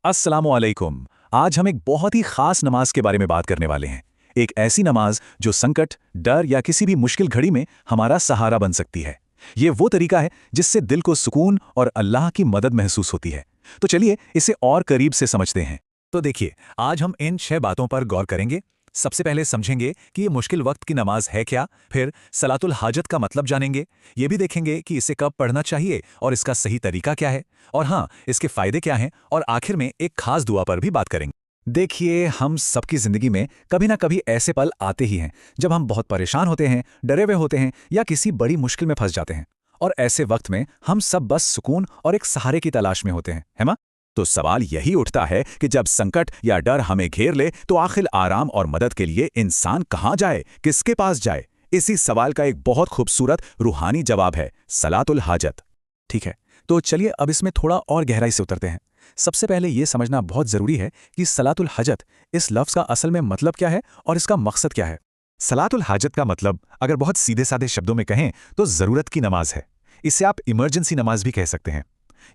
अस्सलामुअलैकुम। आज हम एक बहुत ही खास नमाज के बारे में बात करने वाले हैं। एक ऐसी नमाज जो संकट, डर या किसी भी मुश्किल घड़ी में हमारा सहारा बन सकती है। ये वो तरीका है जिससे दिल को सुकून और अल्लाह की मदद महसूस होती है। तो चलिए इसे और करीब से समझते हैं। तो देखिए, आज हम इन 6 बातों पर गौर करेंगे। सबसे पहले समझेंगे कि ये मुश्किल वक्त की नमाज है क्या। फिर सलातुल हाजत का मतलब जानेंगे। ये भी देखेंगे कि इसे कब पढ़ना चाहिए और इसका सही तरीका क्या है। और हाँ, इसके फायदे क्या हैं। और आखिर में एक खास दुआ पर भी बात करेंगे। देखिए, हम सबकी जिंदगी में कभी ना कभी ऐसे पल आते ही हैं जब हम बहुत परेशान होते हैं, डरे हुए होते हैं या किसी बड़ी मुश्किल में फंस जाते हैं। और ऐसे वक्त में हम सब बस सुकून और एक सहारे की तलाश में होते हैं, है ना? तो सवाल यही उठता है कि जब संकट या डर हमें घेर ले तो आखिर आराम और मदद के लिए इंसान कहाँ जाए, किसके पास जाए? इसी सवाल का एक बहुत खूबसूरत रूहानी जवाब है सलातुल हाजत। ठीक है, तो चलिए अब इसमें थोड़ा और गहराई से उतरते हैं। सबसे पहले यह समझना बहुत जरूरी है कि सलातुल हाजत इस लफ्ज़ का असल में मतलब क्या है और इसका मकसद क्या है। सलातुल हाजत का मतलब अगर बहुत सीधे साधे शब्दों में कहें तो ज़रूरत की नमाज है। इसे आप इमरजेंसी नमाज भी कह सकते हैं।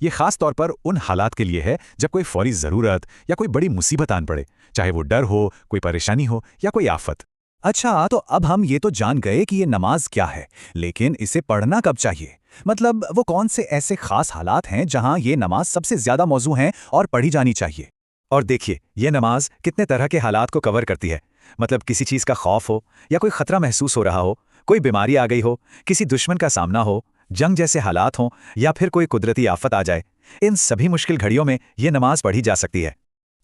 ये खास तौर पर उन हालात के लिए है जब कोई फौरी ज़रूरत या कोई बड़ी मुसीबत आन पड़े, चाहे वो डर हो, कोई परेशानी हो या कोई आफत। अच्छा, तो अब हम ये तो जान गए कि ये नमाज क्या है, लेकिन इसे पढ़ना कब चाहिए? मतलब वो कौन से ऐसे खास हालात हैं जहां ये नमाज सबसे ज्यादा मौजू हैं और पढ़ी जानी चाहिए? और देखिए, ये नमाज कितने तरह के हालात को कवर करती है। मतलब किसी चीज़ का खौफ हो या कोई खतरा महसूस हो रहा हो, कोई बीमारी आ गई हो, किसी दुश्मन का सामना हो, जंग जैसे हालात हों या फिर कोई कुदरती आफत आ जाए, इन सभी मुश्किल घड़ियों में ये नमाज पढ़ी जा सकती है।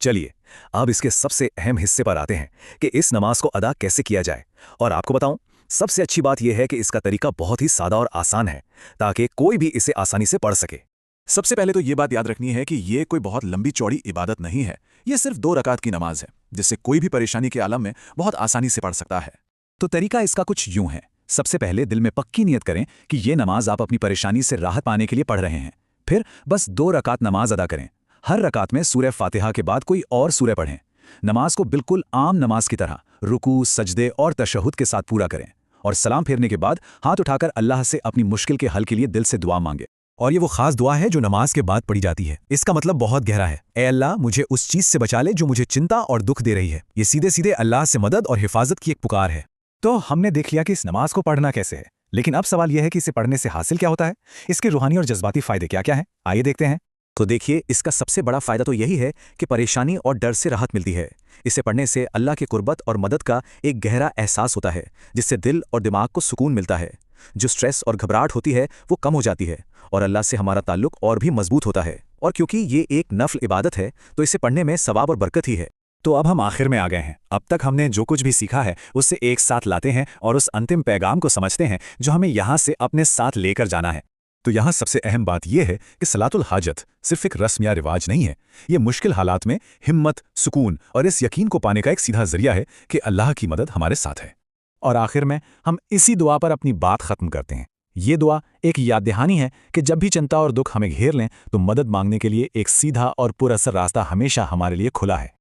चलिए, अब इसके सबसे अहम हिस्से पर आते हैं कि इस नमाज को अदा कैसे किया जाए। और आपको बताऊं, सबसे अच्छी बात यह है कि इसका तरीका बहुत ही सादा और आसान है, ताकि कोई भी इसे आसानी से पढ़ सके। सबसे पहले तो ये बात याद रखनी है कि ये कोई बहुत लंबी चौड़ी इबादत नहीं है। ये सिर्फ 2 रकात की नमाज है, जिससे कोई भी परेशानी के आलम में बहुत आसानी से पढ़ सकता है। तो तरीका इसका कुछ यूं है। सबसे पहले दिल में पक्की नियत करें कि ये नमाज आप अपनी परेशानी से राहत पाने के लिए पढ़ रहे हैं। फिर बस 2 रकात नमाज अदा करें। हर रकात में सूरह फातिहा के बाद कोई और सूरह पढ़ें। नमाज को बिल्कुल आम नमाज की तरह रुकू, सजदे और तशहुद के साथ पूरा करें। और सलाम फेरने के बाद हाथ उठाकर अल्लाह से अपनी मुश्किल के हल के लिए दिल से दुआ मांगे। और ये वो खास दुआ है जो नमाज के बाद पढ़ी जाती है। इसका मतलब बहुत गहरा है। ए अल्लाह, मुझे उस चीज से बचा ले जो मुझे चिंता और दुख दे रही है। ये सीधे सीधे अल्लाह से मदद और हिफाजत की एक पुकार है। तो हमने देख लिया कि इस नमाज को पढ़ना कैसे है, लेकिन अब सवाल यह है कि इसे पढ़ने से हासिल क्या होता है। इसके रूहानी और जज्बाती फायदे क्या क्या हैं, आइए देखते हैं। तो देखिए, इसका सबसे बड़ा फायदा तो यही है कि परेशानी और डर से राहत मिलती है। इसे पढ़ने से अल्लाह की कुर्बत और मदद का एक गहरा एहसास होता है, जिससे दिल और दिमाग को सुकून मिलता है। जो स्ट्रेस और घबराहट होती है वो कम हो जाती है और अल्लाह से हमारा ताल्लुक और भी मजबूत होता है। और क्योंकि ये एक नफल इबादत है तो इसे पढ़ने में सवाब और बरकत ही है। तो अब हम आखिर में आ गए हैं। अब तक हमने जो कुछ भी सीखा है उससे एक साथ लाते हैं और उस अंतिम पैगाम को समझते हैं जो हमें यहाँ से अपने साथ लेकर जाना है। तो यहाँ सबसे अहम बात यह है कि सलातुल हाजत सिर्फ एक रस्म या रिवाज नहीं है। ये मुश्किल हालात में हिम्मत, सुकून और इस यकीन को पाने का एक सीधा जरिया है कि अल्लाह की मदद हमारे साथ है। और आखिर में हम इसी दुआ पर अपनी बात खत्म करते हैं। ये दुआ एक याद दहानी है कि जब भी चिंता और दुख हमें घेर लें तो मदद मांगने के लिए एक सीधा और पुरअसर रास्ता हमेशा हमारे लिए खुला है।